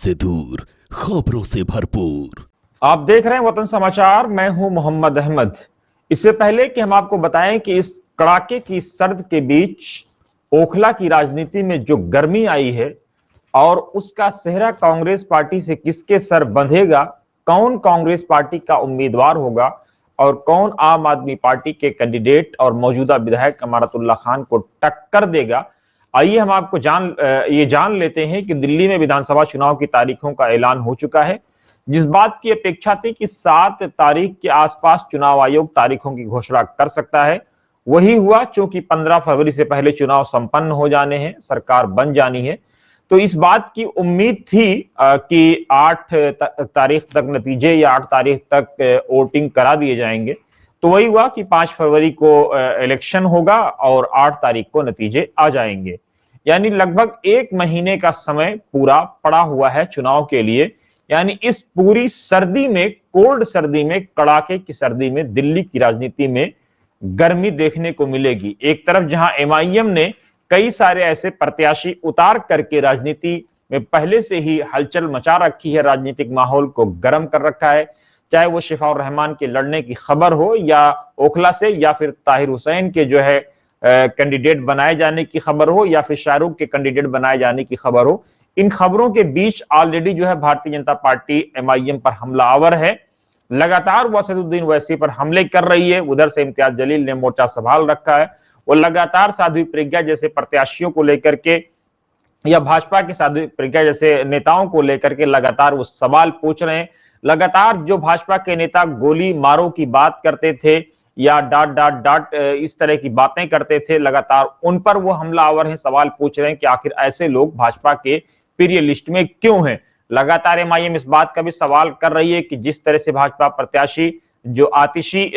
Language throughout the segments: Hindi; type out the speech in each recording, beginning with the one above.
से दूर, खबरों से भरपूर। आप देख रहे हैं वतन समाचार। मैं हूं मोहम्मद अहमद। इससे पहले कि हम आपको बताएं कि इस कड़ाके की सर्द के बीच ओखला की राजनीति में जो गर्मी आई है और उसका सेहरा कांग्रेस पार्टी से किसके सर बंधेगा, कौन कांग्रेस पार्टी का उम्मीदवार होगा और कौन आम आदमी पार्टी के कैंडिडेट और मौजूदा विधायक अमानतुल्लाह खान को टक्कर देगा, आइए हम आपको ये जान लेते हैं कि दिल्ली में विधानसभा चुनाव की तारीखों का ऐलान हो चुका है। जिस बात की अपेक्षा थी कि 7 तारीख के आसपास चुनाव आयोग तारीखों की घोषणा कर सकता है, वही हुआ। चूंकि 15 फरवरी से पहले चुनाव संपन्न हो जाने हैं, सरकार बन जानी है, तो इस बात की उम्मीद थी कि 8 तारीख तक नतीजे या 8 तारीख तक वोटिंग करा दिए जाएंगे। तो वही हुआ कि 5 फरवरी को इलेक्शन होगा और 8 तारीख को नतीजे आ जाएंगे। यानी लगभग 1 महीने का समय पूरा पड़ा हुआ है चुनाव के लिए। यानी इस पूरी सर्दी में, कोल्ड सर्दी में, कड़ाके की सर्दी में दिल्ली की राजनीति में गर्मी देखने को मिलेगी। एक तरफ जहां एमआईएम ने कई सारे ऐसे प्रत्याशी उतार करके राजनीति में पहले से ही हलचल मचा रखी है, राजनीतिक माहौल को गर्म कर रखा है, चाहे वो शिफाउर रहमान के लड़ने की खबर हो या ओखला से, या फिर ताहिर हुसैन के जो है कैंडिडेट बनाए जाने की खबर हो, या फिर शाहरुख के कैंडिडेट बनाए जाने की खबर हो। इन खबरों के बीच ऑलरेडी जो है भारतीय जनता पार्टी एमआईएम पर हमलावर है। लगातार वो असदुद्दीन ओवैसी पर हमले कर रही है। उधर से इम्तियाज जलील ने मोर्चा संभाल रखा है। वो लगातार साध्वी प्रज्ञा जैसे प्रत्याशियों को लेकर के या भाजपा के साध्वी प्रज्ञा जैसे नेताओं को लेकर के लगातार वो सवाल पूछ रहे हैं। लगातार जो भाजपा के नेता गोली मारो की बात करते थे या डाट डाट डाट इस तरह की बातें करते थे, लगातार उन पर वो हमलावर हैं, सवाल पूछ रहे हैं कि आखिर ऐसे लोग भाजपा के प्रिय लिस्ट में क्यों हैं। लगातार एमआईएम इस बात का भी सवाल कर रही है कि जिस तरह से भाजपा प्रत्याशी जो आतिशी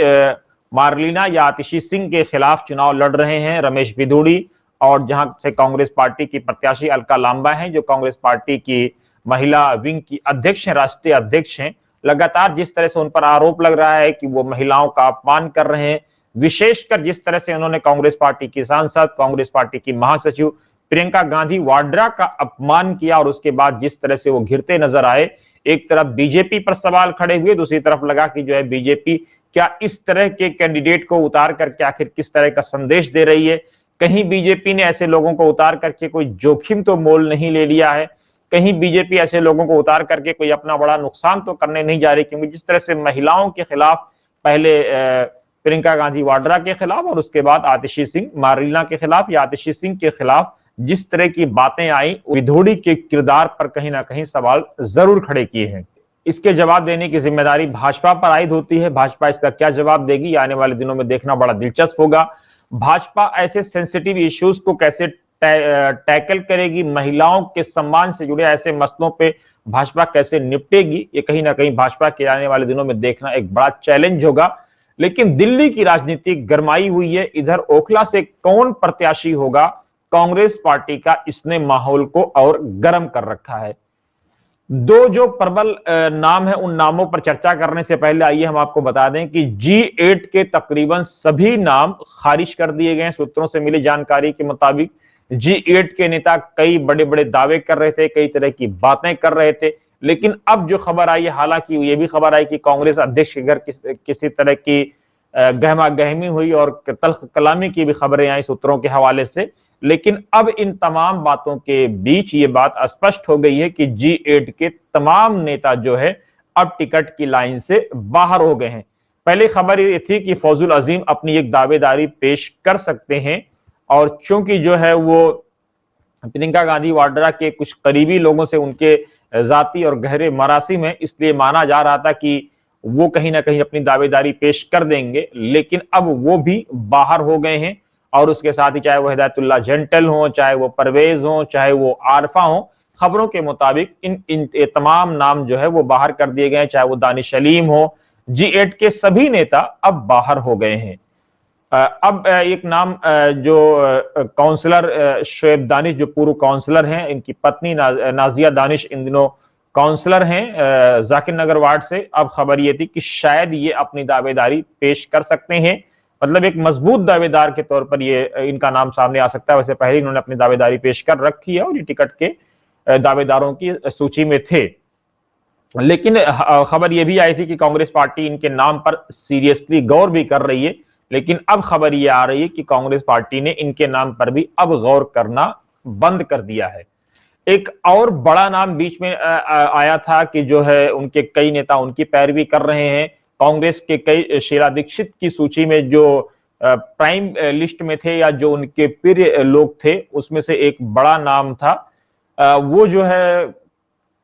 मारलीना या आतिशी सिंह के खिलाफ चुनाव लड़ रहे हैं, रमेश बिधूड़ी, और जहां से कांग्रेस पार्टी की प्रत्याशी अलका लांबा हैं, जो कांग्रेस पार्टी की महिला विंग की अध्यक्ष हैं, राष्ट्रीय अध्यक्ष हैं, लगातार जिस तरह से उन पर आरोप लग रहा है कि वो महिलाओं का अपमान कर रहे हैं, विशेषकर जिस तरह से उन्होंने कांग्रेस पार्टी की सांसद, कांग्रेस पार्टी की महासचिव प्रियंका गांधी वाड्रा का अपमान किया, और उसके बाद जिस तरह से वो घिरते नजर आए। एक तरफ बीजेपी पर सवाल खड़े हुए, दूसरी तरफ लगा कि जो है बीजेपी क्या इस तरह के कैंडिडेट को उतार करके आखिर किस तरह का संदेश दे रही है। कहीं बीजेपी ने ऐसे लोगों को उतार करके कोई जोखिम तो मोल नहीं ले लिया है, कहीं बीजेपी ऐसे लोगों को उतार करके कोई अपना बड़ा नुकसान तो करने नहीं जा रही। क्योंकि जिस तरह से महिलाओं के खिलाफ पहले प्रियंका गांधी वाड्रा के खिलाफ और उसके बाद आतिशी सिंह मारलीना के खिलाफ या आतिशी सिंह के खिलाफ जिस तरह की बातें आई, विधूड़ी के किरदार पर कहीं ना कहीं सवाल जरूर खड़े किए हैं। इसके जवाब देने की जिम्मेदारी भाजपा पर आयद होती है। भाजपा इसका क्या जवाब देगी, आने वाले दिनों में देखना बड़ा दिलचस्प होगा। भाजपा ऐसे सेंसिटिव इश्यूज को कैसे टैकल करेगी, महिलाओं के सम्मान से जुड़े ऐसे मसलों पे भाजपा कैसे निपटेगी, ये कहीं ना कहीं भाजपा के आने वाले दिनों में देखना एक बड़ा चैलेंज होगा। लेकिन दिल्ली की राजनीति गरमाई हुई है। इधर ओखला से कौन प्रत्याशी होगा, कांग्रेस पार्टी का इसने माहौल को और गर्म कर रखा है। दो जो प्रबल नाम है, उन नामों पर चर्चा करने से पहले आइए हम आपको बता दें कि G8 के तकरीबन सभी नाम खारिज कर दिए गए हैं। सूत्रों से मिली जानकारी के मुताबिक G8 के नेता कई बड़े बड़े दावे कर रहे थे, कई तरह की बातें कर रहे थे, लेकिन अब जो खबर आई है, हालांकि ये भी खबर आई कि कांग्रेस अध्यक्ष के घर किसी तरह की गहमा गहमी हुई और तल्ख कलामी की भी खबरें आई सूत्रों के हवाले से। लेकिन अब इन तमाम बातों के बीच ये बात स्पष्ट हो गई है कि G8 के तमाम नेता जो है अब टिकट की लाइन से बाहर हो गए हैं। पहले खबर ये थी कि फौजुल अजीम अपनी एक दावेदारी पेश कर सकते हैं, और चूंकि जो है वो प्रियंका गांधी वाड्रा के कुछ करीबी लोगों से उनके जाती और गहरे मरासिम है, इसलिए माना जा रहा था कि वो कहीं ना कहीं अपनी दावेदारी पेश कर देंगे। लेकिन अब वो भी बाहर हो गए हैं, और उसके साथ ही चाहे वो हिदायतुल्लाह जेंटल हो, चाहे वो परवेज हो, चाहे वो आरफा हो, खबरों के मुताबिक इन तमाम नाम जो है वो बाहर कर दिए गए, चाहे वो दानिश सलीम हो। G8 के सभी नेता अब बाहर हो गए हैं। अब एक नाम जो काउंसलर शोएब दानिश, जो पूर्व काउंसलर हैं, इनकी पत्नी नाजिया दानिश इन दिनों काउंसलर हैं जाकिर नगर वार्ड से। अब खबर ये थी कि शायद ये अपनी दावेदारी पेश कर सकते हैं, मतलब एक मजबूत दावेदार के तौर पर ये इनका नाम सामने आ सकता है। वैसे पहले इन्होंने अपनी दावेदारी पेश कर रखी है और ये टिकट के दावेदारों की सूची में थे। लेकिन खबर यह भी आई थी कि कांग्रेस पार्टी इनके नाम पर सीरियसली गौर भी कर रही है, लेकिन अब खबर यह आ रही है कि कांग्रेस पार्टी ने इनके नाम पर भी अब गौर करना बंद कर दिया है। एक और बड़ा नाम बीच में आया था कि जो है उनके कई नेता उनकी पैरवी कर रहे हैं। कांग्रेस के कई शीला दीक्षित की सूची में जो प्राइम लिस्ट में थे या जो उनके प्रिय लोग थे, उसमें से एक बड़ा नाम था, वो जो है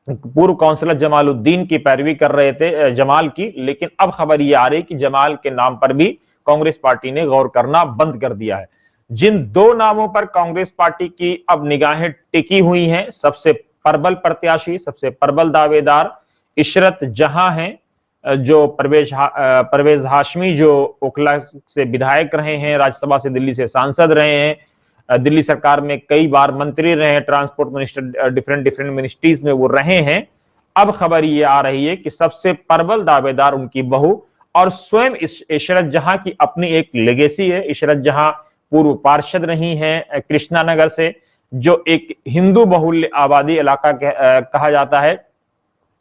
पूर्व काउंसलर जमालुद्दीन की पैरवी कर रहे थे, जमाल की। लेकिन अब खबर ये आ रही कि जमाल के नाम पर भी कांग्रेस पार्टी ने गौर करना बंद कर दिया है। जिन दो नामों पर कांग्रेस पार्टी की अब निगाहें टिकी हुई हैं, सबसे प्रबल प्रत्याशी, सबसे प्रबल दावेदार इशरत जहां हैं, जो परवेज हाशमी, जो ओखला से विधायक रहे हैं, राज्यसभा से दिल्ली से सांसद रहे हैं, दिल्ली सरकार में कई बार मंत्री रहे हैं, ट्रांसपोर्ट मिनिस्टर, डिफरेंट मिनिस्ट्रीज में वो रहे हैं। अब खबर ये आ रही है कि सबसे प्रबल दावेदार उनकी बहू और स्वयं इशरत जहां की अपनी एक लेगेसी है। इशरत जहां पूर्व पार्षद रही हैं कृष्णानगर से, जो एक हिंदू बहुल्य आबादी इलाका कहा जाता है,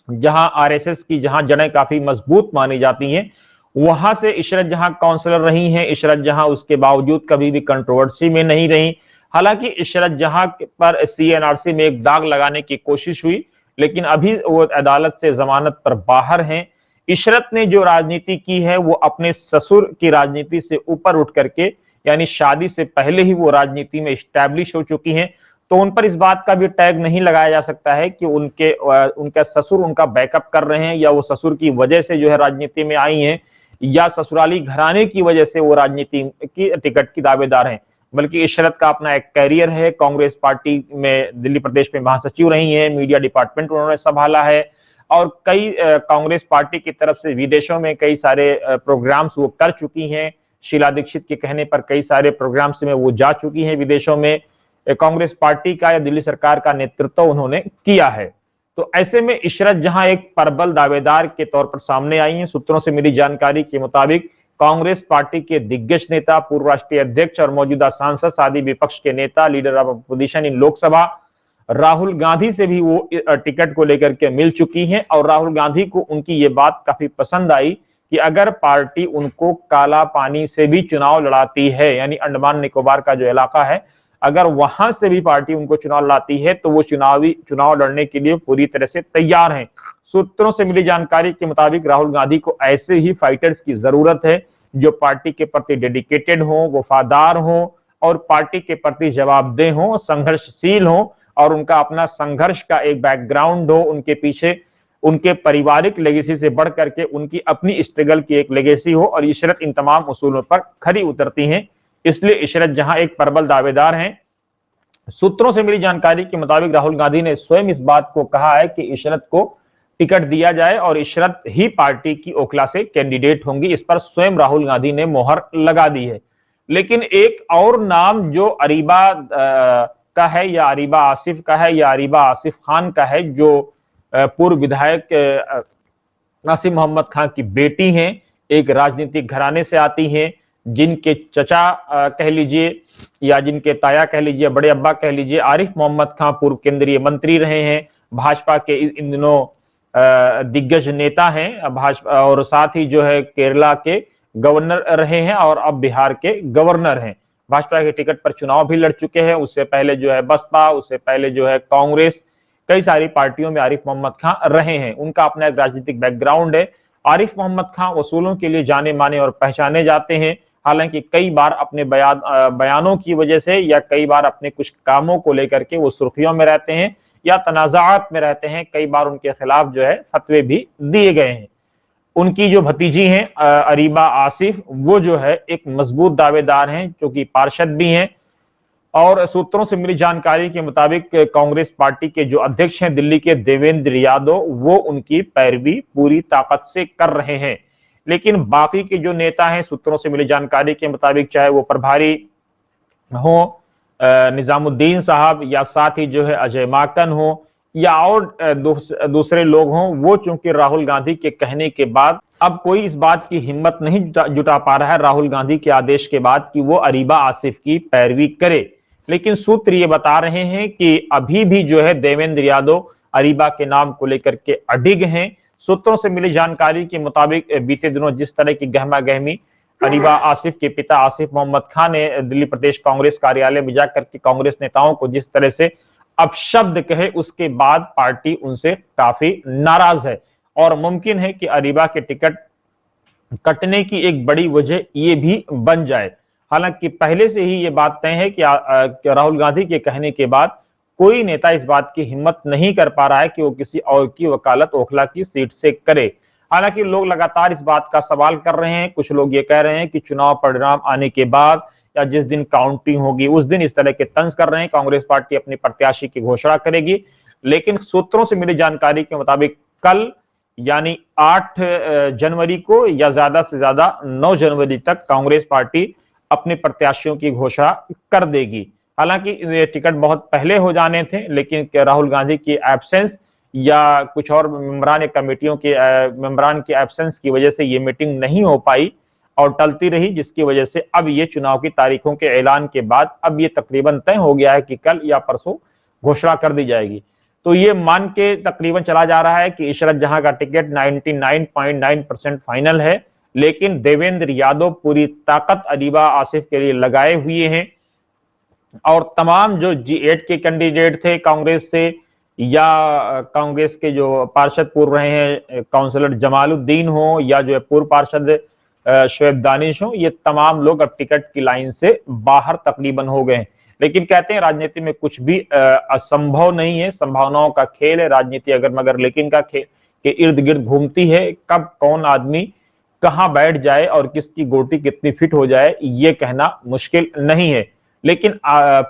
जहां आरएसएस की जहां जड़ें काफी मजबूत मानी जाती हैं। वहां से इशरत जहां काउंसलर रही हैं। इशरत जहां उसके बावजूद कभी भी कंट्रोवर्सी में नहीं रही। हालांकि इशरत जहां पर सीएनआरसी में एक दाग लगाने की कोशिश हुई, लेकिन अभी वो अदालत से जमानत पर बाहर हैं। इशरत ने जो राजनीति की है वो अपने ससुर की राजनीति से ऊपर उठ करके, यानी शादी से पहले ही वो राजनीति में स्टैब्लिश हो चुकी हैं। तो उन पर इस बात का भी टैग नहीं लगाया जा सकता है कि उनका ससुर उनका बैकअप कर रहे हैं, या वो ससुर की वजह से जो है राजनीति में आई हैं, या ससुराली घराने की वजह से वो राजनीति की टिकट की दावेदार हैं। बल्कि इशरत का अपना एक कैरियर है। कांग्रेस पार्टी में दिल्ली प्रदेश में महासचिव रही हैं, मीडिया डिपार्टमेंट उन्होंने संभाला है, और कई कांग्रेस पार्टी की तरफ से विदेशों में कई सारे प्रोग्राम्स वो कर चुकी हैं। शीला दीक्षित के कहने पर कई सारे प्रोग्राम्स में वो जा चुकी हैं विदेशों में। कांग्रेस पार्टी का या दिल्ली सरकार का नेतृत्व उन्होंने किया है। तो ऐसे में इशरत जहां एक प्रबल दावेदार के तौर पर सामने आई हैं। सूत्रों से मिली जानकारी के मुताबिक कांग्रेस पार्टी के दिग्गज नेता, पूर्व राष्ट्रीय अध्यक्ष और मौजूदा सांसद, सादी विपक्ष के नेता, leader of opposition in Lok Sabha Rahul Gandhi से भी वो टिकट को लेकर के मिल चुकी हैं। और राहुल गांधी को उनकी ये बात काफी पसंद आई कि अगर पार्टी उनको काला पानी से भी चुनाव लड़ाती है, यानी अंडमान निकोबार का जो इलाका है, अगर वहां से भी पार्टी उनको चुनाव लड़ाती है, तो वो चुनाव लड़ने के लिए पूरी तरह से तैयार हैं। सूत्रों से मिली जानकारी के मुताबिक राहुल गांधी को ऐसे ही फाइटर्स की जरूरत है जो पार्टी के प्रति डेडिकेटेड हो, वफादार हो और पार्टी के प्रति जवाबदेह हो, संघर्षशील हो, और उनका अपना संघर्ष का एक बैकग्राउंड हो उनके पीछे। उनके पारिवारिक लेगेसी से बढ़ करके उनकी अपनी स्ट्रगल की एक लेगेसी हो, और इशरत इन तमाम उसूलों पर खरी उतरती हैं। इसलिए इशरत जहां एक प्रबल दावेदार हैं। सूत्रों से मिली जानकारी के मुताबिक राहुल गांधी ने स्वयं इस बात को कहा है कि इशरत को टिकट दिया जाए और इशरत ही पार्टी की ओखला से कैंडिडेट होंगी। इस पर स्वयं राहुल गांधी ने मोहर लगा दी है। लेकिन एक और नाम जो अरीबा का है, या अरीबा आसिफ का है, या अरीबा आसिफ खान का है, जो पूर्व विधायक नासिम मोहम्मद खान की बेटी हैं, एक राजनीतिक घराने से आती हैं, जिनके चचा कह लीजिए या जिनके ताया कह लीजिए, बड़े अब्बा कह लीजिए, आरिफ मोहम्मद खान पूर्व केंद्रीय मंत्री रहे हैं, भाजपा के इन दिनों दिग्गज नेता हैं भाजपा, और साथ ही जो है केरला के गवर्नर रहे हैं और अब बिहार के गवर्नर हैं। भाजपा के टिकट पर चुनाव भी लड़ चुके हैं। उससे पहले जो है बसपा, उससे पहले जो है कांग्रेस, कई सारी पार्टियों में आरिफ मोहम्मद खान रहे हैं। उनका अपना एक राजनीतिक बैकग्राउंड है। आरिफ मोहम्मद खान वसूलों के लिए जाने माने और पहचाने जाते हैं। हालांकि कई बार अपने बयानों की वजह से या कई बार अपने कुछ कामों को लेकर के वो सुर्खियों में रहते हैं या तनाज़ात में रहते हैं। कई बार उनके खिलाफ जो है फतवे भी दिए गए हैं। उनकी जो भतीजी हैं अरीबा आसिफ, वो जो है एक मजबूत दावेदार हैं, जो कि पार्षद भी हैं। और सूत्रों से मिली जानकारी के मुताबिक कांग्रेस पार्टी के जो अध्यक्ष हैं दिल्ली के देवेंद्र यादव, वो उनकी पैरवी पूरी ताकत से कर रहे हैं। लेकिन बाकी के जो नेता हैं, सूत्रों से मिली जानकारी के मुताबिक, चाहे वो प्रभारी हो निजामुद्दीन साहब, या साथ ही जो है अजय माकन हो, या और दूसरे लोग हों, वो चूंकि राहुल गांधी के कहने के बाद अब कोई इस बात की हिम्मत नहीं जुटा पा रहा है राहुल गांधी के आदेश के बाद कि वो अरीबा आसिफ की पैरवी करे। लेकिन सूत्र ये बता रहे हैं कि अभी भी जो है देवेंद्र यादव अरीबा के नाम को लेकर के अडिग हैं। सूत्रों से मिली जानकारी के मुताबिक बीते दिनों जिस तरह की गहमा गहमी अरीबा आसिफ के पिता आसिफ मोहम्मद खान ने दिल्ली प्रदेश कांग्रेस कार्यालय में जाकर के कांग्रेस नेताओं को जिस तरह से अपशब्द कहे, उसके बाद पार्टी उनसे काफी नाराज है और मुमकिन है कि अरीबा के टिकट कटने की एक बड़ी वजह ये भी बन जाए। हालांकि पहले से ही ये बात तय है कि राहुल गांधी के कहने के बाद कोई नेता इस बात की हिम्मत नहीं कर पा रहा है कि वो किसी और की वकालत ओखला की सीट से करे। हालांकि लोग लगातार इस बात का सवाल कर रहे हैं। कुछ लोग ये कह रहे हैं कि चुनाव परिणाम आने के बाद या जिस दिन काउंटिंग होगी उस दिन इस तरह के तंज कर रहे हैं, कांग्रेस पार्टी अपने प्रत्याशी की घोषणा करेगी। लेकिन सूत्रों से मिली जानकारी के मुताबिक कल यानी 8 जनवरी को या ज्यादा से ज्यादा 9 जनवरी तक कांग्रेस पार्टी अपने प्रत्याशियों की घोषणा कर देगी। हालांकि ये टिकट बहुत पहले हो जाने थे, लेकिन राहुल गांधी की एब्सेंस या कुछ और मेंबरान कमेटियों के मेंबरान की एब्सेंस की वजह से ये मीटिंग नहीं हो पाई और टलती रही, जिसकी वजह से अब ये चुनाव की तारीखों के ऐलान के बाद अब ये तकरीबन तय हो गया है कि कल या परसों घोषणा कर दी जाएगी। तो ये मान के तकरीबन चला जा रहा है कि इशरत जहां का टिकट 99.9% फाइनल है, लेकिन देवेंद्र यादव पूरी ताकत अरीबा आसिफ के लिए लगाए हुए हैं और तमाम जो G8 के कैंडिडेट थे कांग्रेस से या कांग्रेस के जो पार्षद पूर्व रहे हैं काउंसलर जमालुद्दीन हो या जो है पूर्व पार्षद शोएब दानिश हो, ये तमाम लोग अब टिकट की लाइन से बाहर तकरीबन हो गए। लेकिन कहते हैं राजनीति में कुछ भी असंभव नहीं है, संभावनाओं का खेल है राजनीति, अगर मगर लेकिन का खेल के इर्द गिर्द घूमती है। कब कौन आदमी कहां बैठ जाए और किसकी गोटी कितनी फिट हो जाए ये कहना मुश्किल नहीं है। लेकिन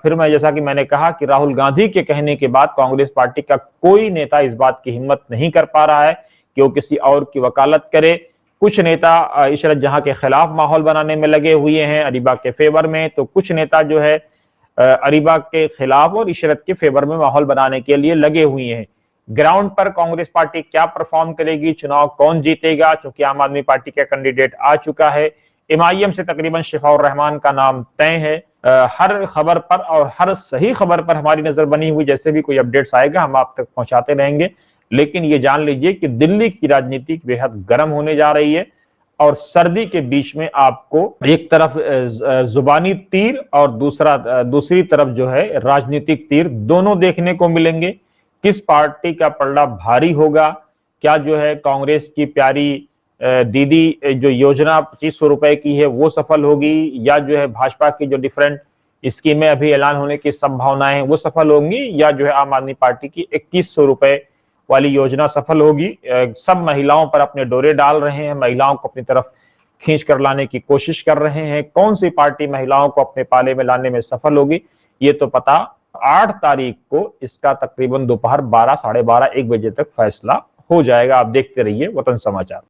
फिर मैं जैसा कि मैंने कहा कि राहुल गांधी के कहने के बाद कांग्रेस पार्टी का कोई नेता इस बात की हिम्मत नहीं कर पा रहा है कि वो किसी और की वकालत करे। कुछ नेता इशरत जहां के खिलाफ माहौल बनाने में लगे हुए हैं अरीबा के फेवर में, तो कुछ नेता जो है अरीबा के खिलाफ और इशरत के फेवर में माहौल बनाने के लिए लगे हुए हैं। ग्राउंड पर कांग्रेस पार्टी क्या परफॉर्म करेगी, चुनाव कौन जीतेगा, क्योंकि आम आदमी पार्टी का कैंडिडेट आ चुका है, MIM से तकरीबन शिफाउर रहमान का नाम तय है। हर खबर पर और हर सही खबर पर हमारी नजर बनी हुई, जैसे भी कोई अपडेट्स आएगा हम आप तक पहुंचाते रहेंगे। लेकिन ये जान लीजिए कि दिल्ली की राजनीति बेहद गर्म होने जा रही है और सर्दी के बीच में आपको एक तरफ जुबानी तीर और दूसरी तरफ जो है राजनीतिक तीर दोनों देखने को मिलेंगे। किस पार्टी का पलड़ा भारी होगा, क्या जो है कांग्रेस की प्यारी दीदी जो योजना 2500 रुपए की है वो सफल होगी, या जो है भाजपा की जो डिफरेंट स्कीमें अभी ऐलान होने की संभावनाएं वो सफल होंगी, या जो है आम आदमी पार्टी की 2100 रुपए वाली योजना सफल होगी। सब महिलाओं पर अपने डोरे डाल रहे हैं, महिलाओं को अपनी तरफ खींच कर लाने की कोशिश कर रहे हैं। कौन सी पार्टी महिलाओं को अपने पाले में लाने में सफल होगी ये तो पता 8 तारीख को इसका तकरीबन दोपहर 12, साढ़े 12, 1 बजे तक फैसला हो जाएगा। आप देखते रहिए वतन समाचार।